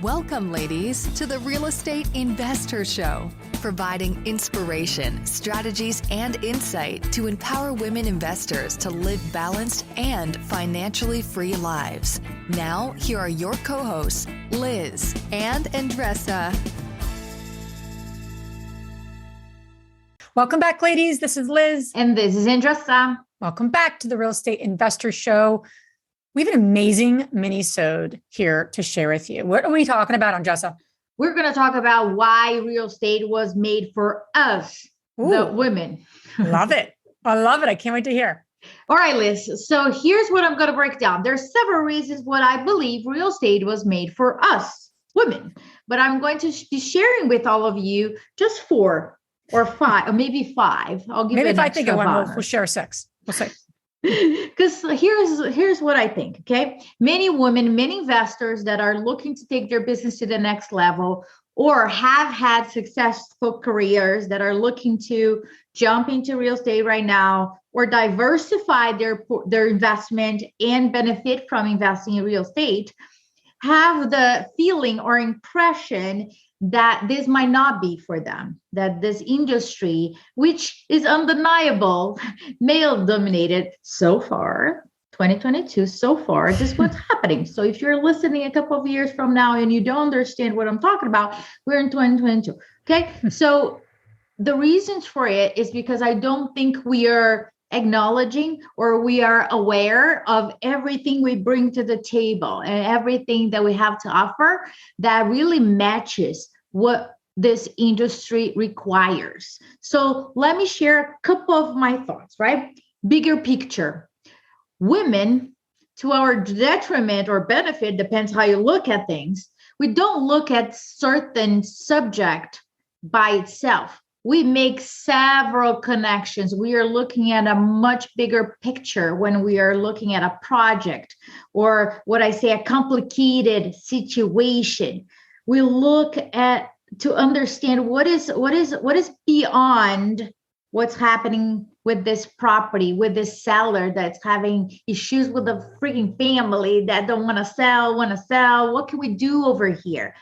Welcome, ladies, to the Real Estate Investor Show, providing inspiration, strategies, and insight to empower women investors to live balanced and financially free lives. Now, here are your co-hosts, Liz and Andresa. Welcome back, ladies. This is Liz. And this is Andresa. Welcome back to the Real Estate Investor Show. We have an amazing minisode here to share with you. What are we talking about, Andresa? We're going to talk about why real estate was made for us, the women. Love it. I love it. I can't wait to hear. All right, Liz. So here's what I'm going to break down. There's several reasons what I believe real estate was made for us, women. But I'm going to be sharing with all of you just 4 or 5, or maybe 5. I'll give maybe you if I think of one, we'll share 6. We'll say. Because here's what I think, okay? Many women, many investors that are looking to take their business to the next level or have had successful careers that are looking to jump into real estate right now or diversify their investment and benefit from investing in real estate have the feeling or impression that this might not be for them, that this industry, which is undeniable, male-dominated so far, 2022, so far, this is what's happening. So if you're listening a couple of years from now and you don't understand what I'm talking about, we're in 2022, okay? So the reasons for it is because I don't think we are acknowledging or we are aware of everything we bring to the table and everything that we have to offer that really matches what this industry requires. So let me share a couple of my thoughts, right? Bigger picture. Women, to our detriment or benefit, depends how you look at things, we don't look at certain subject by itself. We make several connections. We are looking at a much bigger picture when we are looking at a project or what I say, a complicated situation. We look at to understand what is beyond what's happening with this property, with this seller that's having issues with the freaking family that don't want to sell. What can we do over here?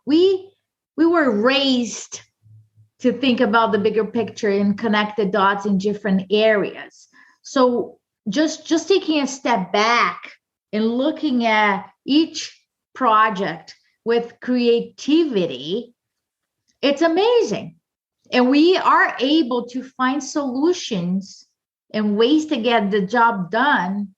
We were raised to think about the bigger picture and connect the dots in different areas. So just taking a step back and looking at each project with creativity, it's amazing. And we are able to find solutions and ways to get the job done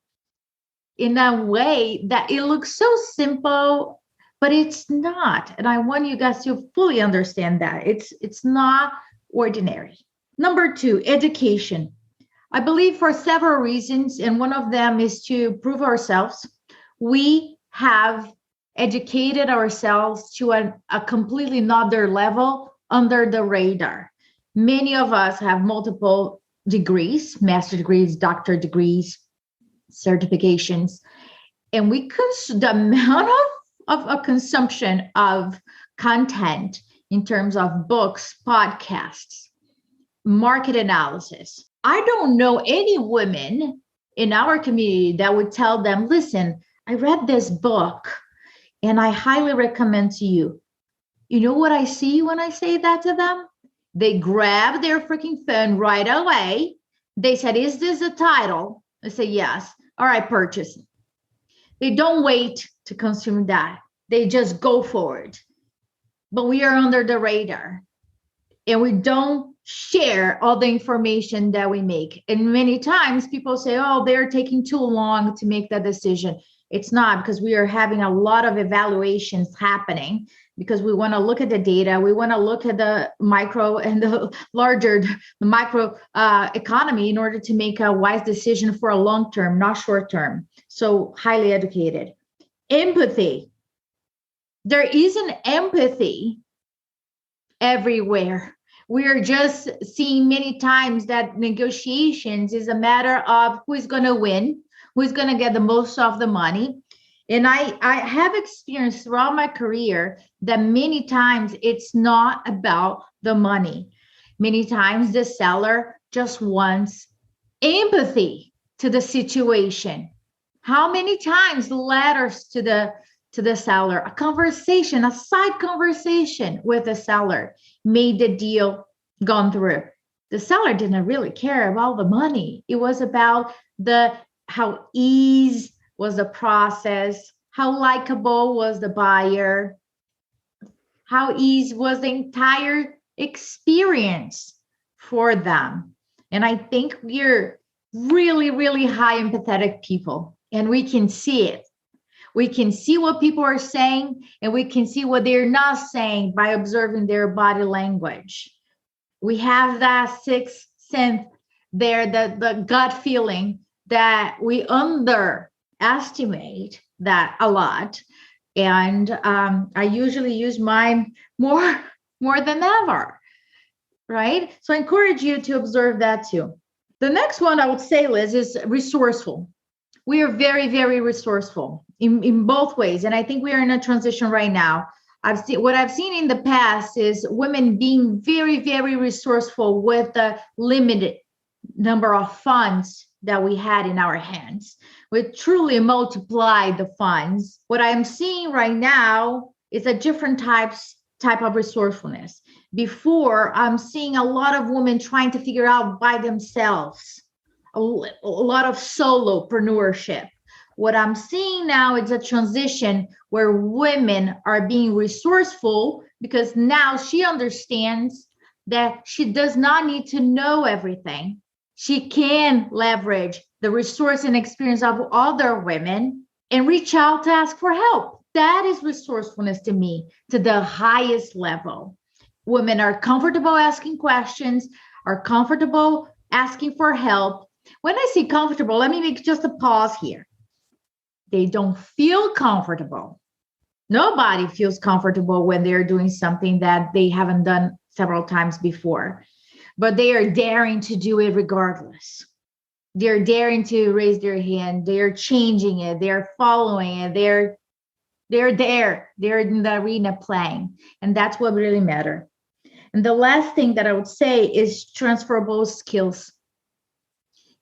in a way that it looks so simple, but it's not. And I want you guys to fully understand that. It's not ordinary. Number 2, education. I believe for several reasons, and one of them is to prove ourselves. We have educated ourselves to a completely another level under the radar. Many of us have multiple degrees, master degrees, doctor degrees, certifications, and the amount of consumption of content in terms of books, podcasts, market analysis. I don't know any women in our community that would tell them, listen, I read this book and I highly recommend to you. You know what I see when I say that to them? They grab their freaking phone right away. They said, is this a title? I say, yes. All right, purchase it. They don't wait to consume that. They just go for it. But we are under the radar and we don't share all the information that we make. And many times people say, oh, they're taking too long to make that decision. It's not, because we are having a lot of evaluations happening because we want to look at the data. We want to look at the micro and the micro economy in order to make a wise decision for a long term, not short term. So highly educated. Empathy. There isn't empathy everywhere. We are just seeing many times that negotiations is a matter of who is going to win, who's going to get the most of the money. And I have experienced throughout my career that many times it's not about the money. Many times the seller just wants empathy to the situation. How many times letters to the to the seller, a conversation, a side conversation with the seller made the deal gone through. The seller didn't really care about the money. It was about how easy was the process, how likable was the buyer, how easy was the entire experience for them. And I think we're really, really high empathetic people, and we can see it. We can see what people are saying, and we can see what they're not saying by observing their body language. We have that sixth sense there, the gut feeling that we underestimate that a lot. And I usually use mine more than ever, right? So I encourage you to observe that too. The next one I would say, Liz, is resourceful. We are very, very resourceful in both ways. And I think we are in a transition right now. What I've seen in the past is women being very, very resourceful with the limited number of funds that we had in our hands. We truly multiply the funds. What I'm seeing right now is a different type of resourcefulness. Before, I'm seeing a lot of women trying to figure out by themselves, a lot of solopreneurship. What I'm seeing now is a transition where women are being resourceful because now she understands that she does not need to know everything. She can leverage the resource and experience of other women and reach out to ask for help. That is resourcefulness to me, to the highest level. Women are comfortable asking questions, are comfortable asking for help. When I say comfortable, let me make just a pause here. They don't feel comfortable. Nobody feels comfortable when they're doing something that they haven't done several times before, but they are daring to do it regardless. They're daring to raise their hand. They're changing it. They're following it. They're there. They're in the arena playing. And that's what really matters. And the last thing that I would say is transferable skills.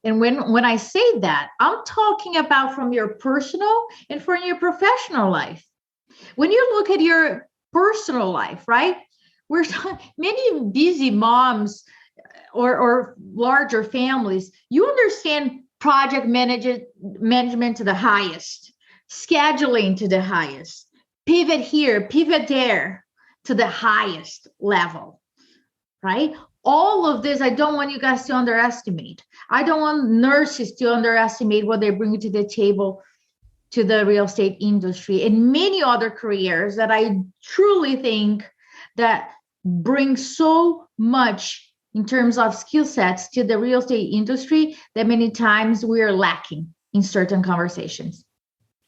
And when I say that, I'm talking about from your personal and from your professional life. When you look at your personal life, right? Many busy moms or larger families, you understand project management to the highest, scheduling to the highest, pivot here, pivot there to the highest level, right? All of this, I don't want you guys to underestimate. I don't want nurses to underestimate what they're bringing to the table to the real estate industry and many other careers that I truly think that bring so much in terms of skill sets to the real estate industry that many times we are lacking in certain conversations.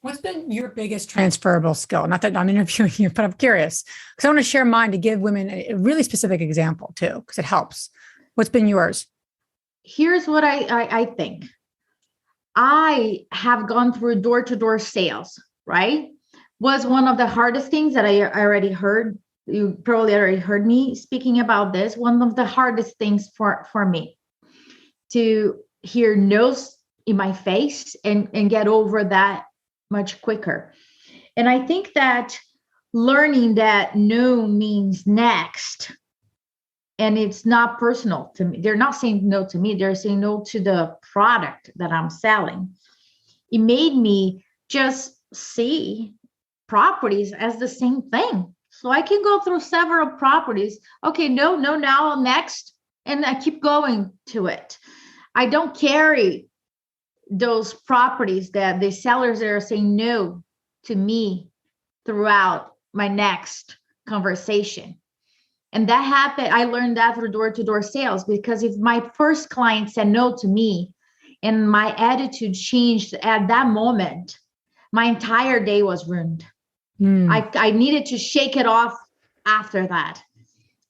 What's been your biggest transferable skill? Not that I'm interviewing you, but I'm curious because I want to share mine to give women a really specific example too, because it helps. What's been yours? Here's what I think. I have gone through door-to-door sales, right? Was one of the hardest things that I already heard. You probably already heard me speaking about this. One of the hardest things for me to hear no's in my face and get over that much quicker. And I think that learning that no means next, and it's not personal to me. They're not saying no to me. They're saying no to the product that I'm selling. It made me just see properties as the same thing. So I can go through several properties. Okay, no, now next. And I keep going to it. I don't carry those properties that the sellers that are saying no to me throughout my next conversation. And that happened. I learned that through door-to-door sales, because if my first client said no to me and my attitude changed at that moment, my entire day was ruined. I needed to shake it off after that.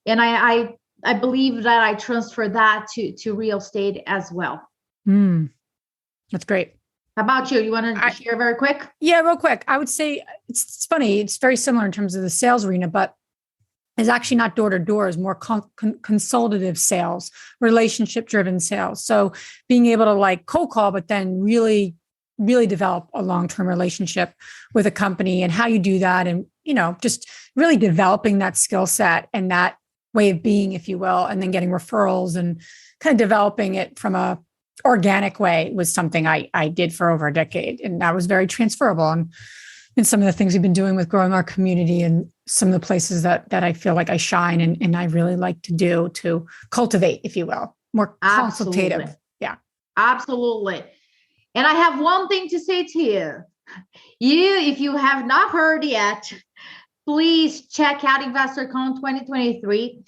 And I believe that I transfer that to real estate as well. That's great. How about you? You want to share very quick? Yeah, real quick. I would say it's funny. It's very similar in terms of the sales arena, but it's actually not door-to-door. It's more consultative sales, relationship-driven sales. So being able to like cold call, but then really really develop a long-term relationship with a company, and how you do that. And, just really developing that skill set and that way of being, if you will, and then getting referrals and kind of developing it from a organic way was something I did for over a decade. And that was very transferable. And in some of the things we've been doing with growing our community and some of the places that I feel like I shine and I really like to do to cultivate, if you will, more consultative. Yeah. Absolutely. And I have one thing to say to you. If you have not heard yet, please check out InvestorCon 2023.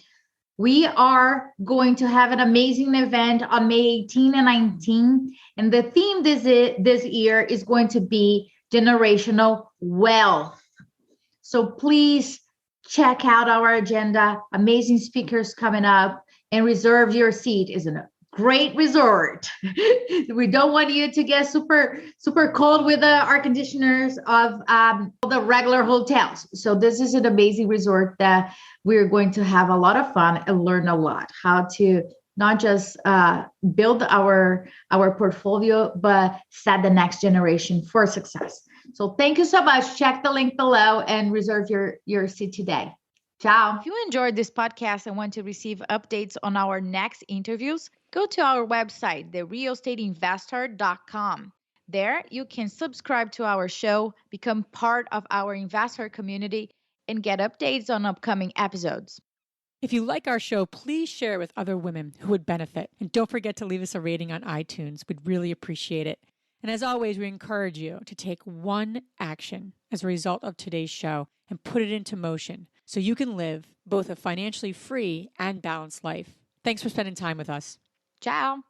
We are going to have an amazing event on May 18 and 19. And the theme this year is going to be generational wealth. So please check out our agenda. Amazing speakers coming up, and reserve your seat. Is a great resort. We don't want you to get super cold with the air conditioners of the regular hotels. So this is an amazing resort that we're going to have a lot of fun and learn a lot how to not just build our portfolio, but set the next generation for success. So thank you so much. Check the link below and reserve your seat today. Ciao. If you enjoyed this podcast and want to receive updates on our next interviews, go to our website, therealestateinvestor.com. There, you can subscribe to our show, become part of our investor community, and get updates on upcoming episodes. If you like our show, please share it with other women who would benefit. And don't forget to leave us a rating on iTunes. We'd really appreciate it. And as always, we encourage you to take one action as a result of today's show and put it into motion so you can live both a financially free and balanced life. Thanks for spending time with us. Ciao.